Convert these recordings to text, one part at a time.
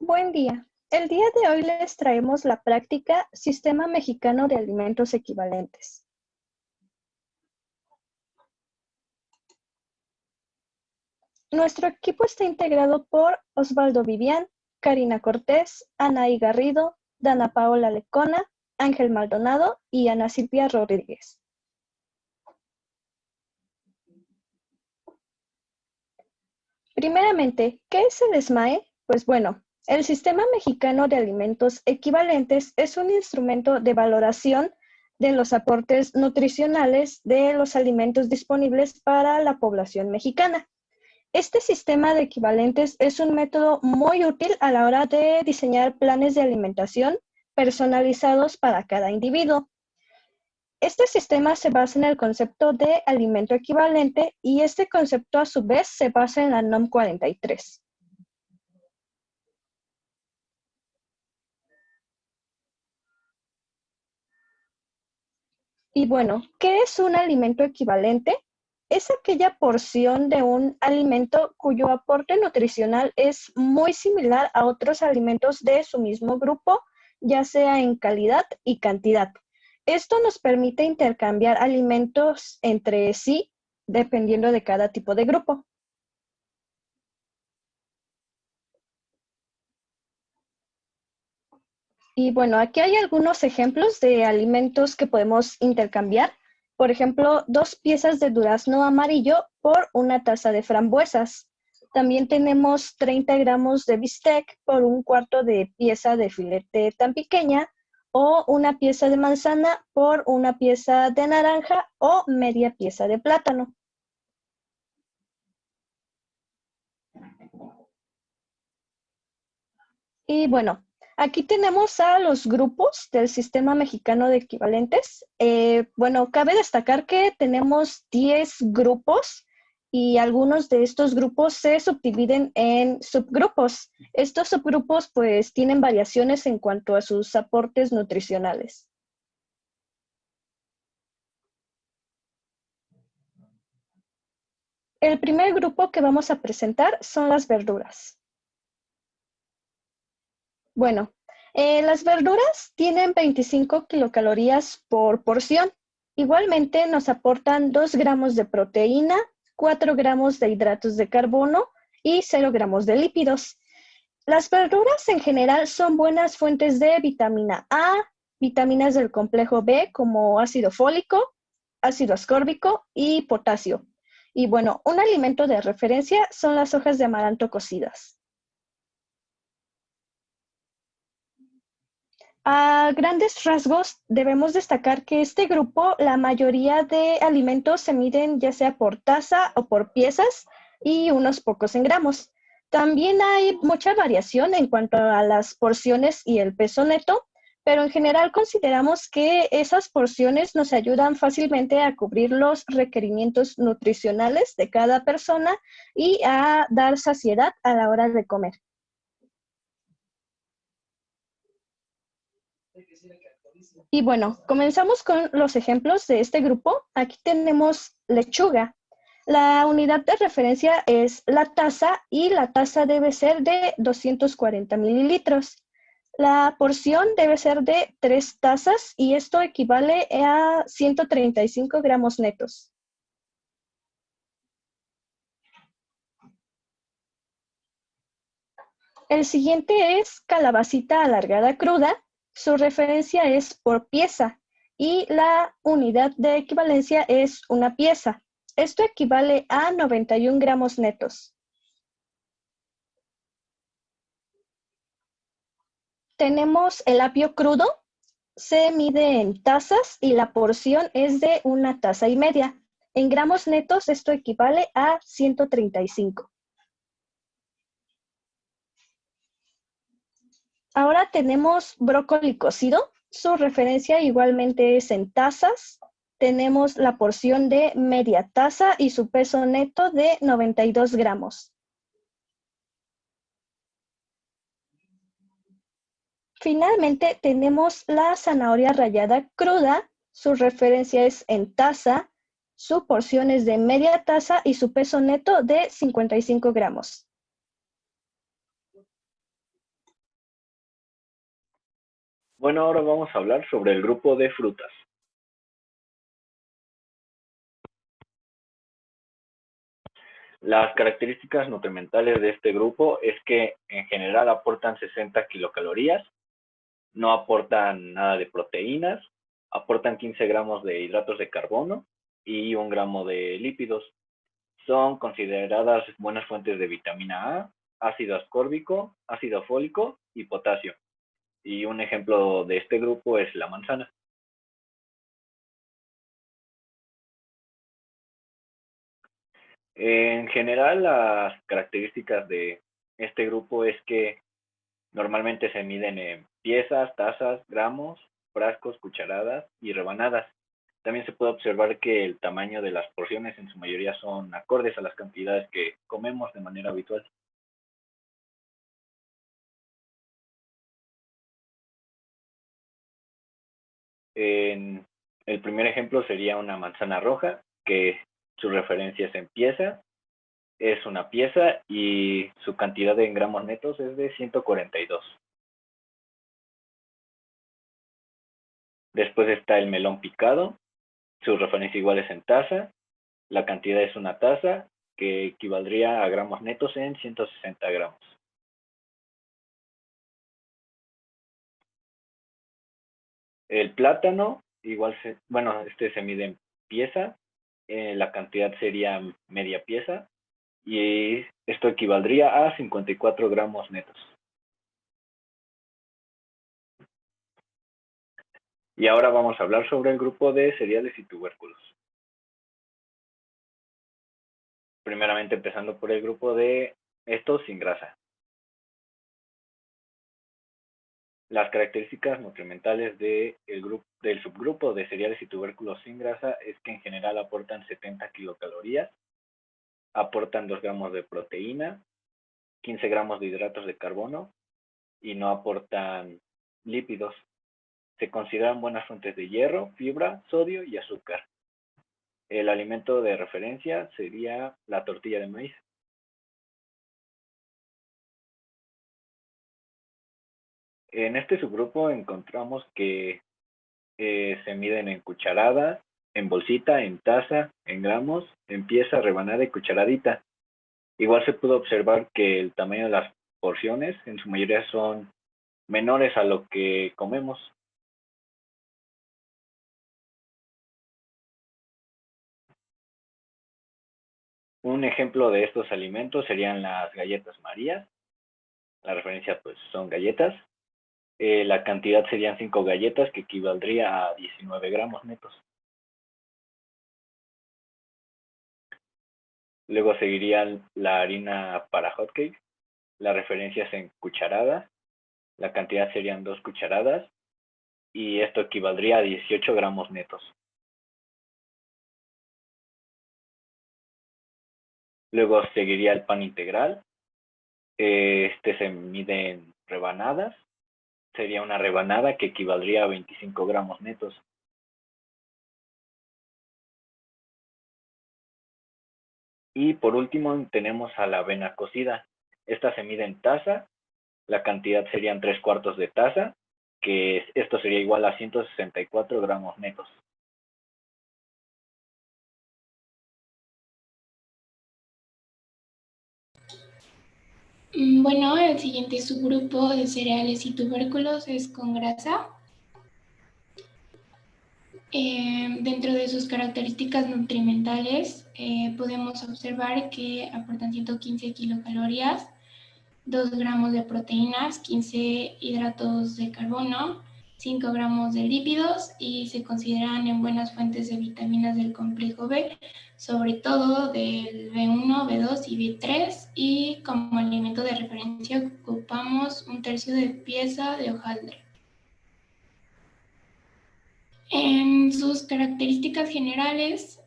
Buen día. El día de hoy les traemos la práctica Sistema Mexicano de Alimentos Equivalentes. Nuestro equipo está integrado por Osvaldo Vivian, Karina Cortés, Anaí Garrido, Dana Paola Lecona, Ángel Maldonado y Ana Silvia Rodríguez. Primeramente, ¿qué es el SMAE? Pues bueno, el Sistema Mexicano de Alimentos Equivalentes es un instrumento de valoración de los aportes nutricionales de los alimentos disponibles para la población mexicana. Este sistema de equivalentes es un método muy útil a la hora de diseñar planes de alimentación personalizados para cada individuo. Este sistema se basa en el concepto de alimento equivalente y este concepto a su vez se basa en la NOM 43. Y bueno, ¿qué es un alimento equivalente? Es aquella porción de un alimento cuyo aporte nutricional es muy similar a otros alimentos de su mismo grupo, ya sea en calidad y cantidad. Esto nos permite intercambiar alimentos entre sí, dependiendo de cada tipo de grupo. Y bueno, aquí hay algunos ejemplos de alimentos que podemos intercambiar. Por ejemplo, 2 piezas de durazno amarillo por una taza de frambuesas. También tenemos 30 gramos de bistec por un cuarto de pieza de filete tan pequeña, o una pieza de manzana por una pieza de naranja o media pieza de plátano. Y bueno, aquí tenemos a los grupos del Sistema Mexicano de Equivalentes. Bueno, cabe destacar que tenemos 10 grupos y algunos de estos grupos se subdividen en subgrupos. Estos subgrupos pues tienen variaciones en cuanto a sus aportes nutricionales. El primer grupo que vamos a presentar son las verduras. Bueno, las verduras tienen 25 kilocalorías por porción. Igualmente nos aportan 2 gramos de proteína, 4 gramos de hidratos de carbono y 0 gramos de lípidos. Las verduras en general son buenas fuentes de vitamina A, vitaminas del complejo B como ácido fólico, ácido ascórbico y potasio. Y bueno, un alimento de referencia son las hojas de amaranto cocidas. A grandes rasgos, debemos destacar que este grupo, la mayoría de alimentos se miden ya sea por taza o por piezas y unos pocos en gramos. También hay mucha variación en cuanto a las porciones y el peso neto, pero en general consideramos que esas porciones nos ayudan fácilmente a cubrir los requerimientos nutricionales de cada persona y a dar saciedad a la hora de comer. Y bueno, comenzamos con los ejemplos de este grupo. Aquí tenemos lechuga. La unidad de referencia es la taza y la taza debe ser de 240 mililitros. La porción debe ser de 3 tazas y esto equivale a 135 gramos netos. El siguiente es calabacita alargada cruda. Su referencia es por pieza y la unidad de equivalencia es una pieza. Esto equivale a 91 gramos netos. Tenemos el apio crudo. Se mide en tazas y la porción es de una taza y media. En gramos netos esto equivale a 135. Ahora tenemos brócoli cocido. Su referencia igualmente es en tazas. Tenemos la porción de media taza y su peso neto de 92 gramos. Finalmente tenemos la zanahoria rallada cruda. Su referencia es en taza. Su porción es de media taza y su peso neto de 55 gramos. Bueno, ahora vamos a hablar sobre el grupo de frutas. Las características nutrimentales de este grupo es que en general aportan 60 kilocalorías, no aportan nada de proteínas, aportan 15 gramos de hidratos de carbono y 1 gramo de lípidos. Son consideradas buenas fuentes de vitamina A, ácido ascórbico, ácido fólico y potasio. Y un ejemplo de este grupo es la manzana. En general, las características de este grupo es que normalmente se miden en piezas, tazas, gramos, frascos, cucharadas y rebanadas. También se puede observar que el tamaño de las porciones en su mayoría son acordes a las cantidades que comemos de manera habitual. En el primer ejemplo sería una manzana roja, que su referencia es en pieza, es una pieza y su cantidad en gramos netos es de 142. Después está el melón picado, su referencia igual es en taza, la cantidad es una taza, que equivaldría a gramos netos en 160 gramos. El plátano, igual, este se mide en pieza, la cantidad sería media pieza, y esto equivaldría a 54 gramos netos. Y ahora vamos a hablar sobre el grupo de cereales y tubérculos. Primeramente empezando por el grupo de estos sin grasa. Las características nutrimentales del subgrupo de cereales y tubérculos sin grasa es que en general aportan 70 kilocalorías, aportan 2 gramos de proteína, 15 gramos de hidratos de carbono y no aportan lípidos. Se consideran buenas fuentes de hierro, fibra, sodio y azúcar. El alimento de referencia sería la tortilla de maíz. En este subgrupo encontramos que se miden en cucharada, en bolsita, en taza, en gramos, en pieza, rebanada y cucharadita. Igual se pudo observar que el tamaño de las porciones en su mayoría son menores a lo que comemos. Un ejemplo de estos alimentos serían las galletas Marías. La referencia pues son galletas. La cantidad serían 5 galletas, que equivaldría a 19 gramos netos. Luego seguiría la harina para hotcakes. La referencia es en cucharadas. La cantidad serían 2 cucharadas. Y esto equivaldría a 18 gramos netos. Luego seguiría el pan integral. Este se mide en rebanadas. Sería una rebanada que equivaldría a 25 gramos netos. Y por último tenemos a la avena cocida. Esta se mide en taza. La cantidad serían 3/4 de taza, que esto sería igual a 164 gramos netos. Bueno, el siguiente subgrupo de cereales y tubérculos es con grasa. Dentro de sus características nutrimentales podemos observar que aportan 115 kilocalorías, 2 gramos de proteínas, 15 hidratos de carbono, 5 gramos de lípidos y se consideran en buenas fuentes de vitaminas del complejo B, sobre todo del B1, B2 y B3, y como alimento de referencia ocupamos 1/3 de pieza de hojaldre. En sus características generales,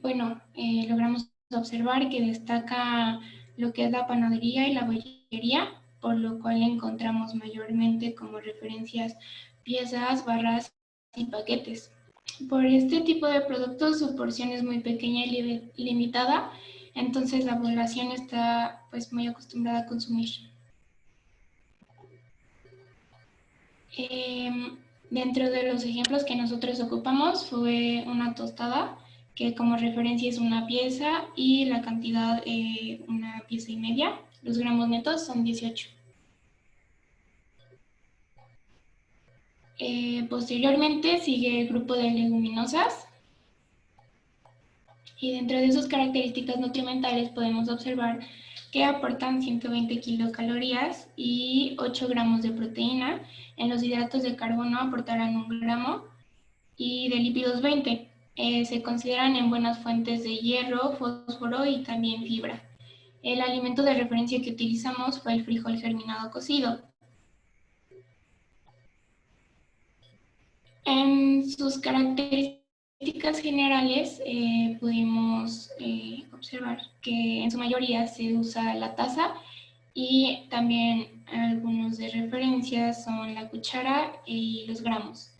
logramos observar que destaca lo que es la panadería y la bollería, por lo cual encontramos mayormente como referencias piezas, barras y paquetes. Por este tipo de productos su porción es muy pequeña y limitada, entonces la población está pues muy acostumbrada a consumir. Dentro de los ejemplos que nosotros ocupamos fue una tostada, que como referencia es una pieza y la cantidad una pieza y media. Los gramos netos son 18. Posteriormente sigue el grupo de leguminosas y dentro de sus características nutrimentales podemos observar que aportan 120 kilocalorías y 8 gramos de proteína. En los hidratos de carbono aportarán 1 gramo y de lípidos 20. Se consideran en buenas fuentes de hierro, fósforo y también fibra. El alimento de referencia que utilizamos fue el frijol germinado cocido. En sus características generales pudimos observar que en su mayoría se usa la taza y también algunos de referencia son la cuchara y los gramos,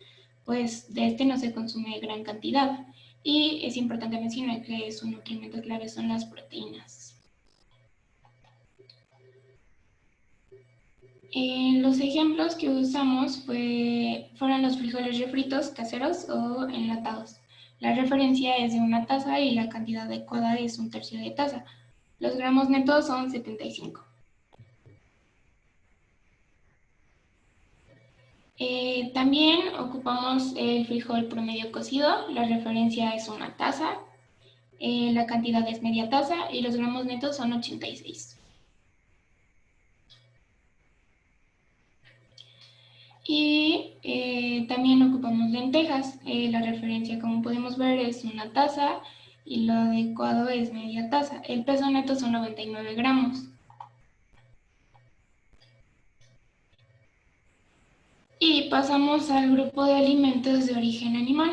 pues de este no se consume gran cantidad. Y es importante mencionar que su nutrimento clave son las proteínas. Los ejemplos que usamos fueron los frijoles refritos caseros o enlatados. La referencia es de 1 taza y la cantidad adecuada es 1/3 de taza. Los gramos netos son 75. También ocupamos el frijol promedio cocido. La referencia es 1 taza. La cantidad es media taza y los gramos netos son 86. Y también ocupamos lentejas. La referencia, como podemos ver, es 1 taza y lo adecuado es media taza. El peso neto son 99 gramos. Y pasamos al grupo de alimentos de origen animal.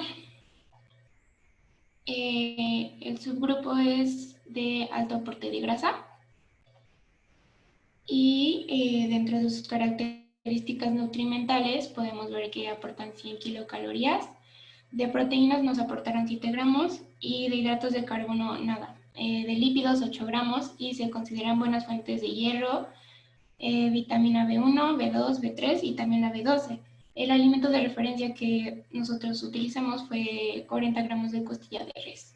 El subgrupo es de alto aporte de grasa y dentro de sus características nutrimentales podemos ver que aportan 100 kilocalorías. De proteínas nos aportarán 7 gramos y de hidratos de carbono nada. De lípidos 8 gramos y se consideran buenas fuentes de hierro, vitamina B1, B2, B3 y también la B12. El alimento de referencia que nosotros utilizamos fue 40 gramos de costilla de res.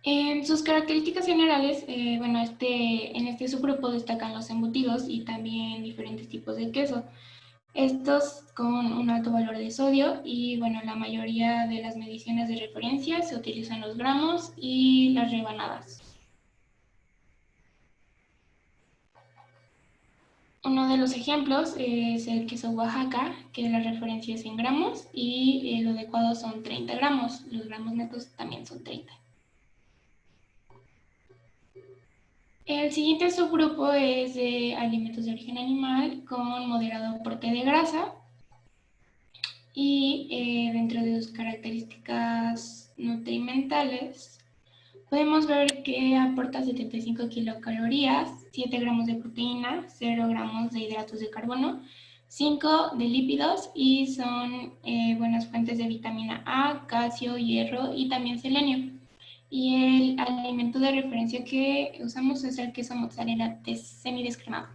En sus características generales, en este subgrupo destacan los embutidos y también diferentes tipos de queso. Estos con un alto valor de sodio y la mayoría de las mediciones de referencia se utilizan los gramos y las rebanadas. Uno de los ejemplos es el queso Oaxaca, que la referencia es en gramos y lo adecuado son 30 gramos. Los gramos netos también son 30. El siguiente subgrupo es de alimentos de origen animal con moderado aporte de grasa y dentro de sus características nutrimentales podemos ver que aporta 75 kilocalorías, 7 gramos de proteína, 0 gramos de hidratos de carbono, 5 de lípidos y son buenas fuentes de vitamina A, calcio, hierro y también selenio. Y el alimento de referencia que usamos es el queso mozzarella semidescremado.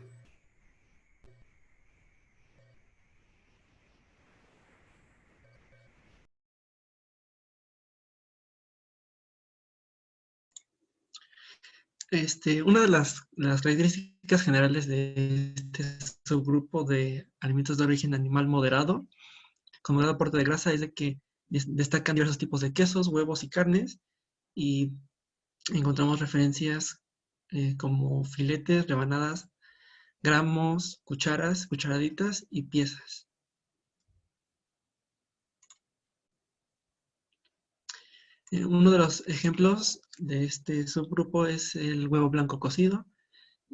Una de las características generales de este subgrupo de alimentos de origen animal moderado, con moderado aporte de grasa, es de que destacan diversos tipos de quesos, huevos y carnes, y encontramos referencias como filetes, rebanadas, gramos, cucharas, cucharaditas y piezas. Uno de los ejemplos de este subgrupo es el huevo blanco cocido.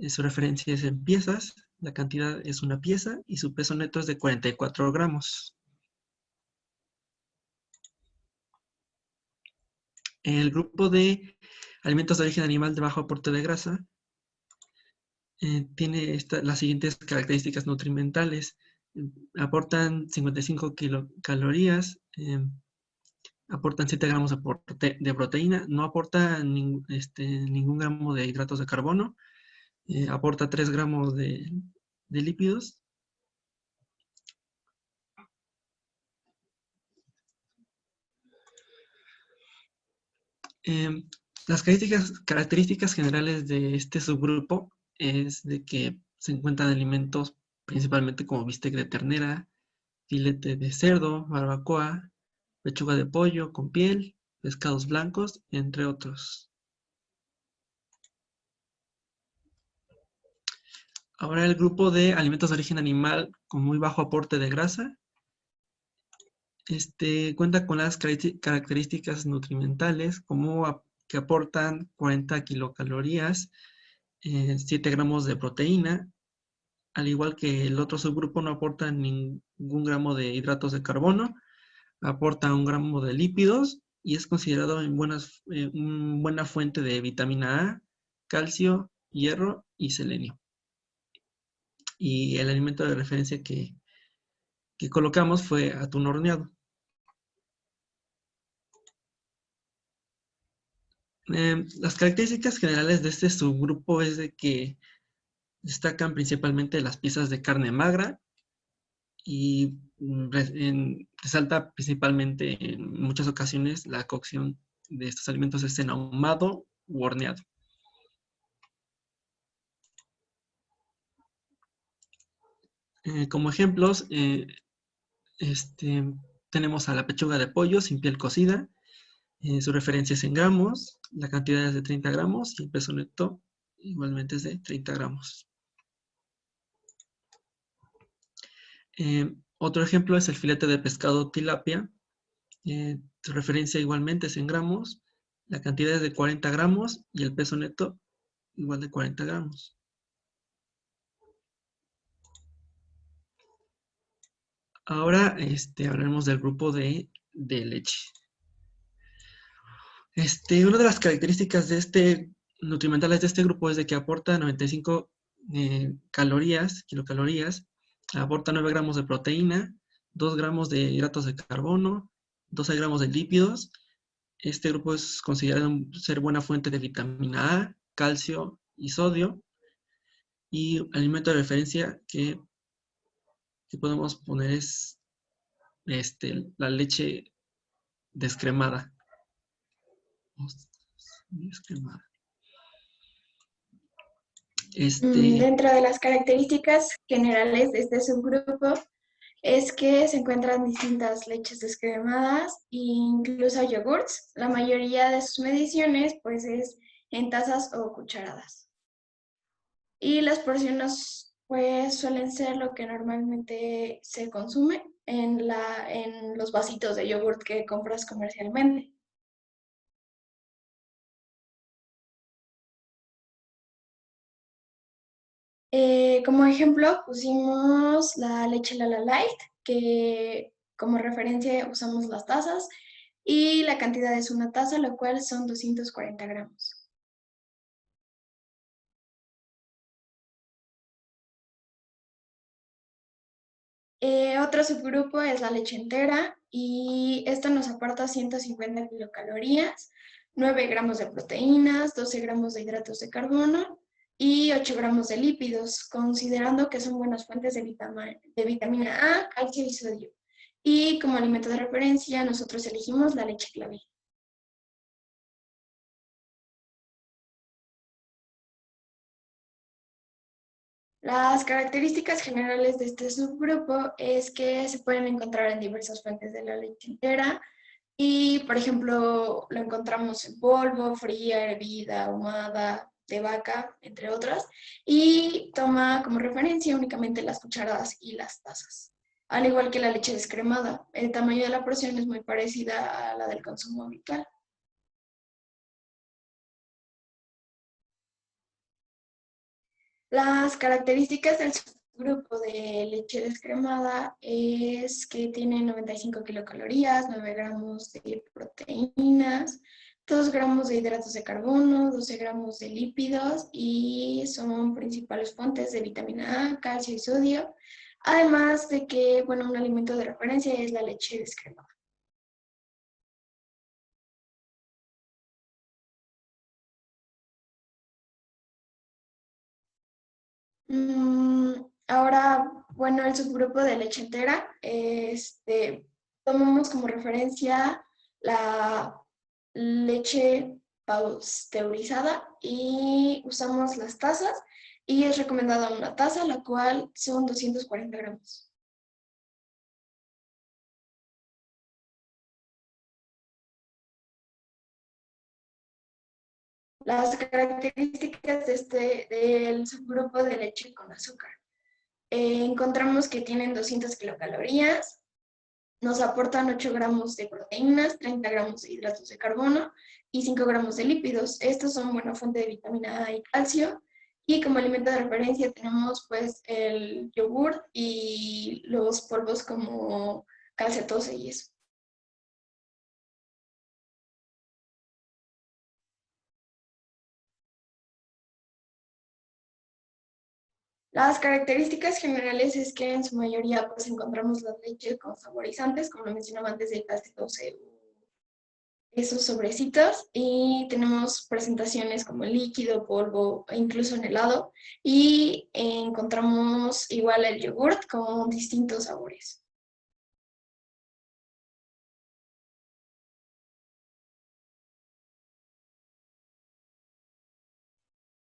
Su referencia es en piezas, la cantidad es 1 pieza y su peso neto es de 44 gramos. El grupo de alimentos de origen animal de bajo aporte de grasa tiene las siguientes características nutrimentales. Aportan 55 kilocalorías, aportan 7 gramos de proteína, no aportan ningún gramo de hidratos de carbono, aporta 3 gramos de lípidos. Las características generales de este subgrupo es de que se encuentran alimentos principalmente como bistec de ternera, filete de cerdo, barbacoa, pechuga de pollo con piel, pescados blancos, entre otros. Ahora el grupo de alimentos de origen animal con muy bajo aporte de grasa. Cuenta con las características nutrimentales como que aportan 40 kilocalorías, 7 gramos de proteína, al igual que el otro subgrupo no aporta ningún gramo de hidratos de carbono, aporta 1 gramo de lípidos y es considerado una buena fuente de vitamina A, calcio, hierro y selenio. Y el alimento de referencia que colocamos fue atún horneado. Las características generales de este subgrupo es de que destacan principalmente las piezas de carne magra y resalta principalmente en muchas ocasiones la cocción de estos alimentos es en ahumado u horneado. Como ejemplos, tenemos a la pechuga de pollo sin piel cocida. Su referencia es en gramos, la cantidad es de 30 gramos y el peso neto igualmente es de 30 gramos. Otro ejemplo es el filete de pescado tilapia. Su referencia igualmente es en gramos, la cantidad es de 40 gramos y el peso neto igual de 40 gramos. Ahora hablaremos del grupo de leche. Una de las características nutrimentales de este grupo es de que aporta 95 kilocalorías, aporta 9 gramos de proteína, 2 gramos de hidratos de carbono, 12 gramos de lípidos. Este grupo es considerado ser buena fuente de vitamina A, calcio y sodio. Y alimento de referencia que podemos poner es la leche descremada. Dentro de las características generales de este subgrupo es que se encuentran distintas leches descremadas e incluso yogurts. La mayoría de sus mediciones pues es en tazas o cucharadas. Y las porciones pues suelen ser lo que normalmente se consume en los vasitos de yogurt que compras comercialmente. Como ejemplo pusimos la leche Lala Light, que como referencia usamos las tazas, y la cantidad es 1 taza, lo cual son 240 gramos. Otro subgrupo es la leche entera y esta nos aporta 150 kilocalorías, 9 gramos de proteínas, 12 gramos de hidratos de carbono y 8 gramos de lípidos, considerando que son buenas fuentes de vitamina A, calcio y sodio. Y como alimento de referencia, nosotros elegimos la leche clavel. Las características generales de este subgrupo es que se pueden encontrar en diversas fuentes de la leche entera y, por ejemplo, lo encontramos en polvo, fría, hervida, ahumada, de vaca, entre otras, y toma como referencia únicamente las cucharadas y las tazas. Al igual que la leche descremada, el tamaño de la porción es muy parecida a la del consumo habitual. Las características del subgrupo de leche descremada es que tiene 95 kilocalorías, 9 gramos de proteínas, 2 gramos de hidratos de carbono, 12 gramos de lípidos y son principales fuentes de vitamina A, calcio y sodio. Además de que, bueno, un alimento de referencia es la leche descremada. Ahora, bueno, el subgrupo de leche entera, tomamos como referencia la leche pasteurizada y usamos las tazas y es recomendada una taza, la cual son 240 gramos. Las características del subgrupo de leche con azúcar. Encontramos que tienen 200 kilocalorías, nos aportan 8 gramos de proteínas, 30 gramos de hidratos de carbono y 5 gramos de lípidos. Estos son buena fuente de vitamina A y calcio. Y como alimento de referencia tenemos pues el yogur y los polvos como calcetose y eso. Las características generales es que en su mayoría pues encontramos la leche con saborizantes, como lo mencionaba antes del calcetose, esos sobrecitos, y tenemos presentaciones como líquido, polvo e incluso en helado, y encontramos igual el yogurt con distintos sabores.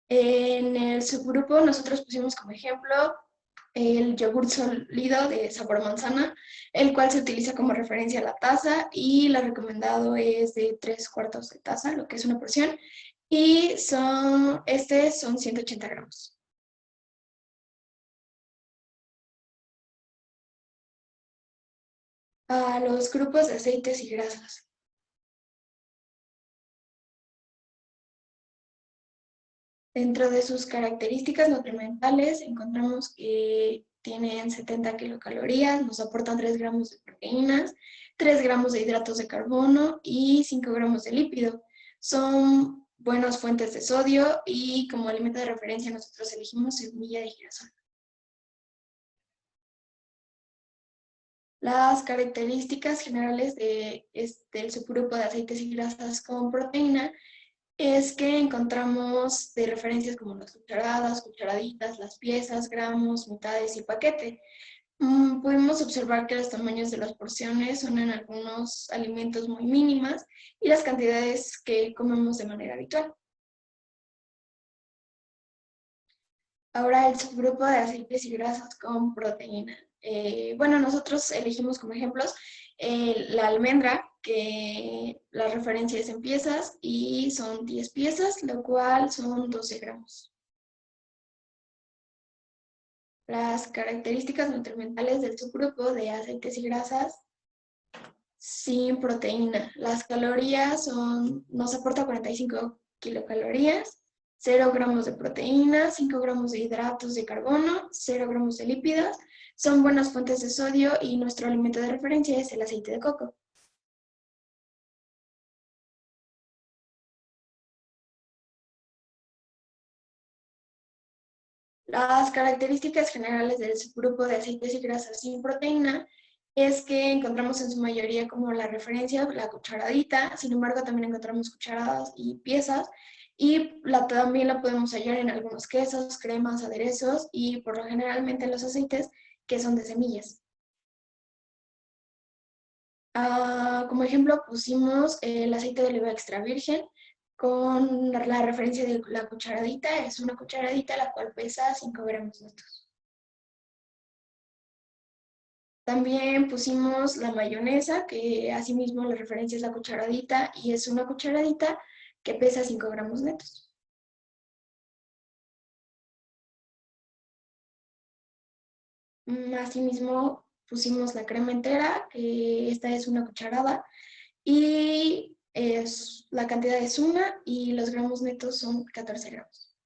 En el subgrupo nosotros pusimos como ejemplo el yogur sólido de sabor manzana, el cual se utiliza como referencia a la taza y la recomendado es de 3/4 de taza, lo que es una porción, y son 180 gramos. A los grupos de aceites y grasas. Dentro de sus características nutrimentales encontramos que tienen 70 kilocalorías, nos aportan 3 gramos de proteínas, 3 gramos de hidratos de carbono y 5 gramos de lípido. Son buenas fuentes de sodio y como alimento de referencia nosotros elegimos semilla de girasol. Las características generales del subgrupo de aceites y grasas con proteína es que encontramos de referencias como las cucharadas, cucharaditas, las piezas, gramos, mitades y paquete. Pudimos observar que los tamaños de las porciones son en algunos alimentos muy mínimas y las cantidades que comemos de manera habitual. Ahora el subgrupo de aceites y grasas con proteína. Bueno, nosotros elegimos como ejemplos la almendra, que la referencia es en piezas y son 10 piezas, lo cual son 12 gramos. Las características nutrimentales del subgrupo de aceites y grasas sin proteína. Las calorías nos aporta 45 kilocalorías, 0 gramos de proteína, 5 gramos de hidratos de carbono, 0 gramos de lípidos. Son buenas fuentes de sodio y nuestro alimento de referencia es el aceite de coco. Las características generales del subgrupo de aceites y grasas sin proteína es que encontramos en su mayoría como la referencia la cucharadita, sin embargo también encontramos cucharadas y piezas y también la podemos hallar en algunos quesos, cremas, aderezos y por lo generalmente los aceites que son de semillas. Como ejemplo pusimos el aceite de oliva extra virgen con la referencia de la cucharadita, es una cucharadita la cual pesa 5 gramos netos. También pusimos la mayonesa, que asimismo la referencia es la cucharadita y es una cucharadita que pesa 5 gramos netos. Asimismo pusimos la crema entera, que esta es una cucharada y la cantidad es 1 y los gramos netos son 14 gramos.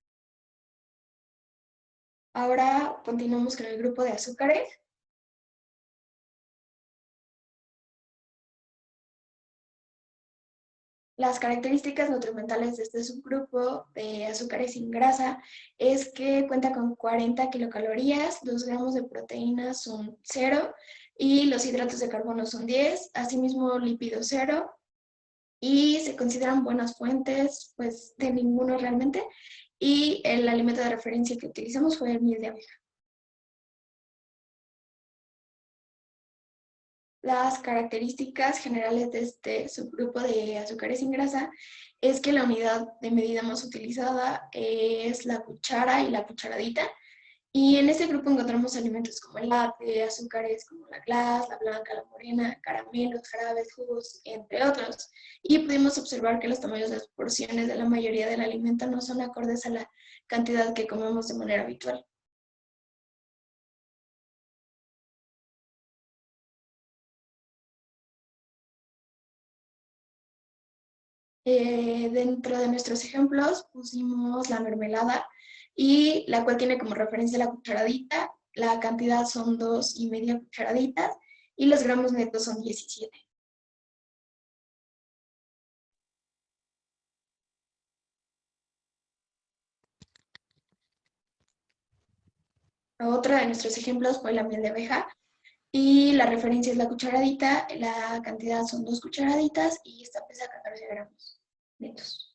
Ahora continuamos con el grupo de azúcares. Las características nutrimentales de este subgrupo de azúcares sin grasa es que cuenta con 40 kilocalorías, 2 gramos de proteínas son 0 y los hidratos de carbono son 10, asimismo lípidos 0 y se consideran buenas fuentes pues de ninguno realmente y el alimento de referencia que utilizamos fue el miel de abeja. Las características generales de este subgrupo de azúcares sin grasa es que la unidad de medida más utilizada es la cuchara y la cucharadita. Y en este grupo encontramos alimentos como el lácteo, azúcares como la glas, la blanca, la morena, caramelos, jarabes, jugos, entre otros. Y pudimos observar que los tamaños de las porciones de la mayoría del alimento no son acordes a la cantidad que comemos de manera habitual. Dentro de nuestros ejemplos pusimos la mermelada, y la cual tiene como referencia la cucharadita. La cantidad son 2,5 cucharaditas y los gramos netos son 17. Otra de nuestros ejemplos fue la miel de abeja, y la referencia es la cucharadita. La cantidad son 2 cucharaditas y esta pesa 14 gramos netos.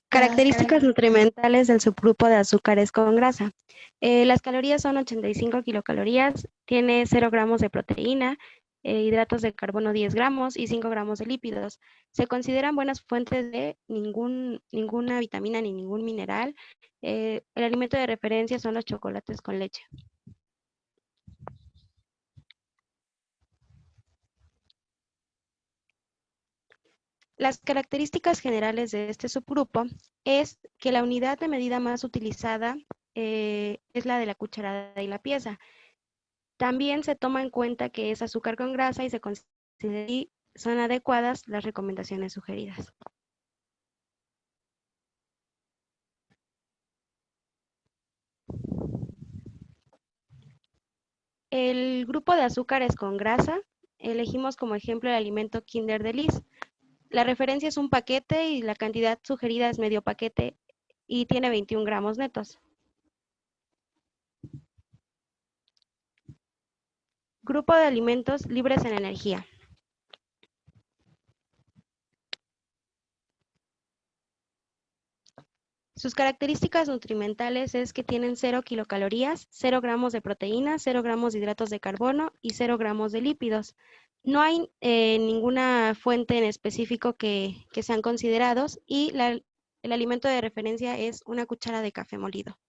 Características nutrimentales del subgrupo de azúcares con grasa. Las calorías son 85 kilocalorías, tiene 0 gramos de proteína, hidratos de carbono 10 gramos y 5 gramos de lípidos. Se consideran buenas fuentes de ninguna vitamina ni ningún mineral. El alimento de referencia son los chocolates con leche. Las características generales de este subgrupo es que la unidad de medida más utilizada es la de la cucharada y la pieza. También se toma en cuenta que es azúcar con grasa y se considera y son adecuadas las recomendaciones sugeridas. El grupo de azúcares con grasa, elegimos como ejemplo el alimento Kinder de Lis. La referencia es un paquete y la cantidad sugerida es medio paquete y tiene 21 gramos netos. Grupo de alimentos libres en energía. Sus características nutrimentales es que tienen 0 kilocalorías, 0 gramos de proteína, 0 gramos de hidratos de carbono y 0 gramos de lípidos. No hay ninguna fuente en específico que sean considerados, y el alimento de referencia es una cuchara de café molido.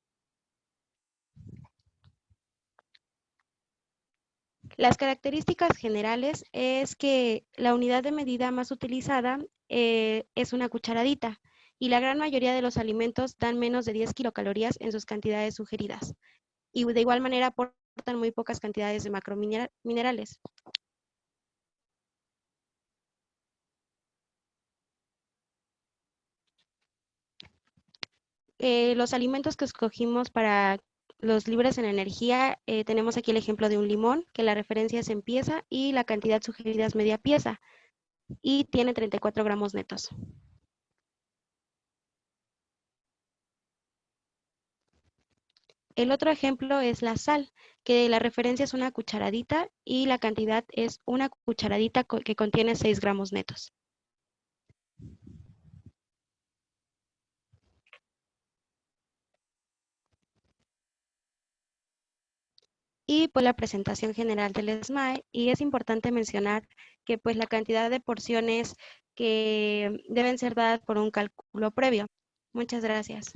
Las características generales es que la unidad de medida más utilizada es una cucharadita, y la gran mayoría de los alimentos dan menos de 10 kilocalorías en sus cantidades sugeridas. Y de igual manera aportan muy pocas cantidades de macrominerales. Los alimentos que escogimos para los libres en energía, tenemos aquí el ejemplo de un limón, que la referencia es en pieza y la cantidad sugerida es media pieza, y tiene 34 gramos netos. El otro ejemplo es la sal, que la referencia es una cucharadita y la cantidad es una cucharadita que contiene 6 gramos netos. Y pues la presentación general del SMAE, y es importante mencionar que pues la cantidad de porciones que deben ser dadas por un cálculo previo. Muchas gracias.